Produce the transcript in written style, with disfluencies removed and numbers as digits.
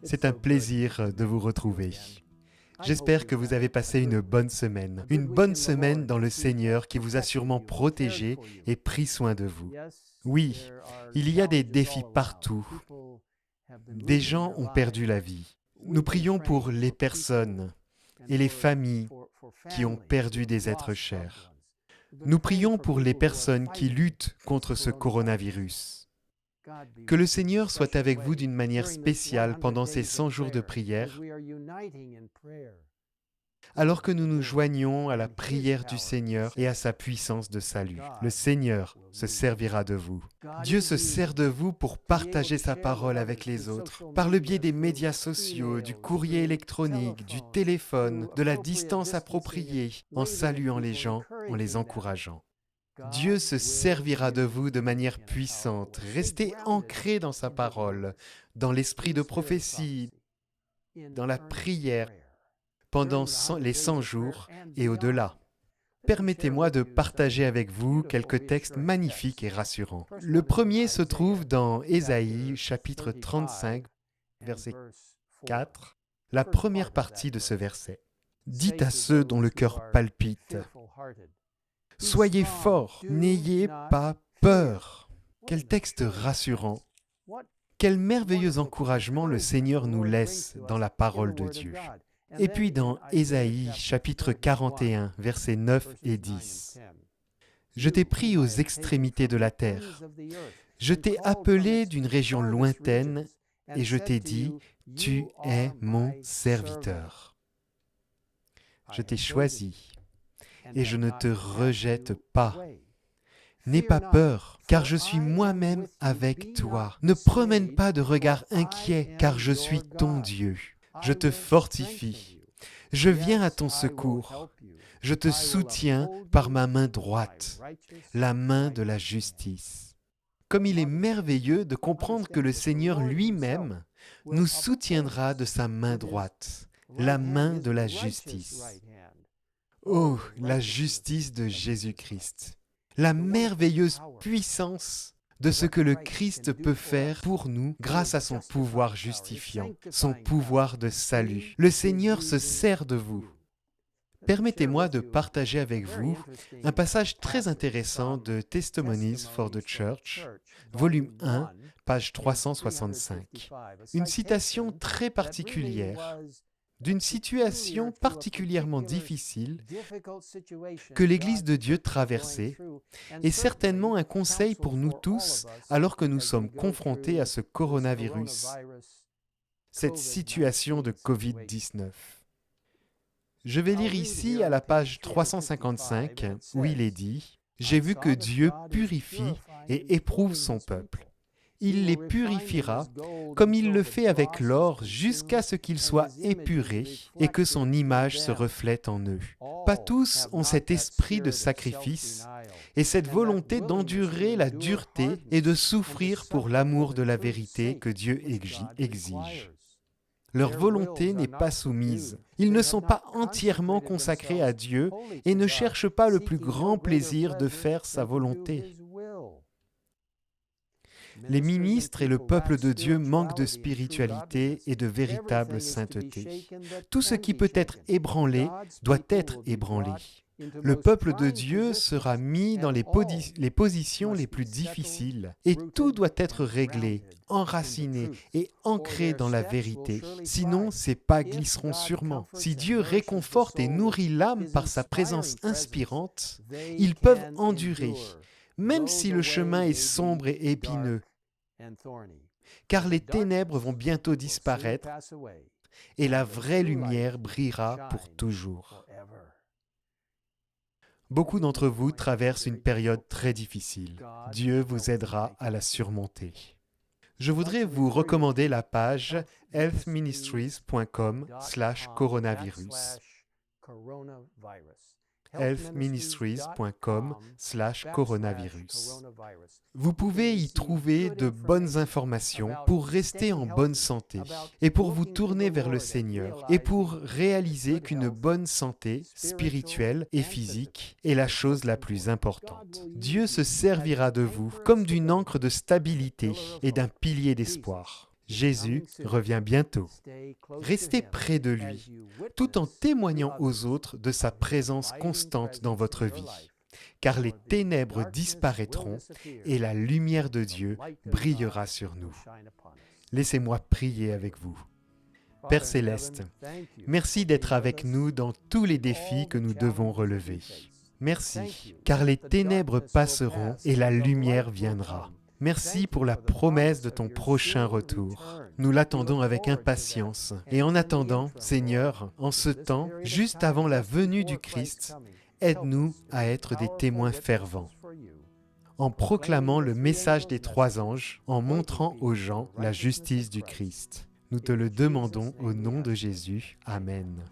C'est un plaisir de vous retrouver. J'espère que vous avez passé une bonne semaine dans le Seigneur qui vous a sûrement protégé et pris soin de vous. Oui, il y a des défis partout. Des gens ont perdu la vie. Nous prions pour les personnes et les familles qui ont perdu des êtres chers. Nous prions pour les personnes qui luttent contre ce coronavirus. Que le Seigneur soit avec vous d'une manière spéciale pendant ces 100 jours de prière, alors que nous nous joignons à la prière du Seigneur et à sa puissance de salut. Le Seigneur se servira de vous. Dieu se sert de vous pour partager sa parole avec les autres, par le biais des médias sociaux, du courrier électronique, du téléphone, de la distance appropriée, en saluant les gens, en les encourageant. Dieu se servira de vous de manière puissante. Restez ancrés dans sa parole, dans l'esprit de prophétie, dans la prière, pendant les 100 jours et au-delà. Permettez-moi de partager avec vous quelques textes magnifiques et rassurants. Le premier se trouve dans Ésaïe, chapitre 35, verset 4, la première partie de ce verset. Dites à ceux dont le cœur palpite, soyez forts, n'ayez pas peur. Quel texte rassurant. Quel merveilleux encouragement le Seigneur nous laisse dans la parole de Dieu. Et puis dans Ésaïe, chapitre 41, versets 9 et 10. Je t'ai pris aux extrémités de la terre. Je t'ai appelé d'une région lointaine et je t'ai dit, tu es mon serviteur. Je t'ai choisi et je ne te rejette pas. N'aie pas peur, car je suis moi-même avec toi. Ne promène pas de regard inquiet, car je suis ton Dieu. Je te fortifie. Je viens à ton secours. Je te soutiens par ma main droite, la main de la justice. Comme il est merveilleux de comprendre que le Seigneur lui-même nous soutiendra de sa main droite, la main de la justice. Oh, la justice de Jésus-Christ, la merveilleuse puissance de ce que le Christ peut faire pour nous grâce à son pouvoir justifiant, son pouvoir de salut. Le Seigneur se sert de vous. Permettez-moi de partager avec vous un passage très intéressant de Testimonies for the Church, volume 1, page 365. Une citation très particulière d'une situation particulièrement difficile que l'Église de Dieu traversait est certainement un conseil pour nous tous alors que nous sommes confrontés à ce coronavirus, cette situation de COVID-19. Je vais lire ici à la page 355 où il est dit « J'ai vu que Dieu purifie et éprouve son peuple. Il les purifiera comme il le fait avec l'or jusqu'à ce qu'ils soient épurés et que son image se reflète en eux. Pas tous ont cet esprit de sacrifice et cette volonté d'endurer la dureté et de souffrir pour l'amour de la vérité que Dieu exige. Leur volonté n'est pas soumise. Ils ne sont pas entièrement consacrés à Dieu et ne cherchent pas le plus grand plaisir de faire sa volonté. Les ministres et le peuple de Dieu manquent de spiritualité et de véritable sainteté. Tout ce qui peut être ébranlé doit être ébranlé. Le peuple de Dieu sera mis dans les positions les plus difficiles et tout doit être réglé, enraciné et ancré dans la vérité. Sinon, ces pas glisseront sûrement. Si Dieu réconforte et nourrit l'âme par sa présence inspirante, ils peuvent endurer, même si le chemin est sombre et épineux, car les ténèbres vont bientôt disparaître et la vraie lumière brillera pour toujours. Beaucoup d'entre vous traversent une période très difficile. Dieu vous aidera à la surmonter. Je voudrais vous recommander la page healthministries.com/coronavirus. healthministries.com/coronavirus. Vous pouvez y trouver de bonnes informations pour rester en bonne santé et pour vous tourner vers le Seigneur et pour réaliser qu'une bonne santé spirituelle et physique est la chose la plus importante. Dieu se servira de vous comme d'une ancre de stabilité et d'un pilier d'espoir. Jésus revient bientôt. Restez près de lui, tout en témoignant aux autres de sa présence constante dans votre vie, car les ténèbres disparaîtront et la lumière de Dieu brillera sur nous. Laissez-moi prier avec vous. Père Céleste, merci d'être avec nous dans tous les défis que nous devons relever. Merci, car les ténèbres passeront et la lumière viendra. Merci pour la promesse de ton prochain retour. Nous l'attendons avec impatience. Et en attendant, Seigneur, en ce temps, juste avant la venue du Christ, aide-nous à être des témoins fervents. En proclamant le message des 3 anges, en montrant aux gens la justice du Christ. Nous te le demandons au nom de Jésus. Amen.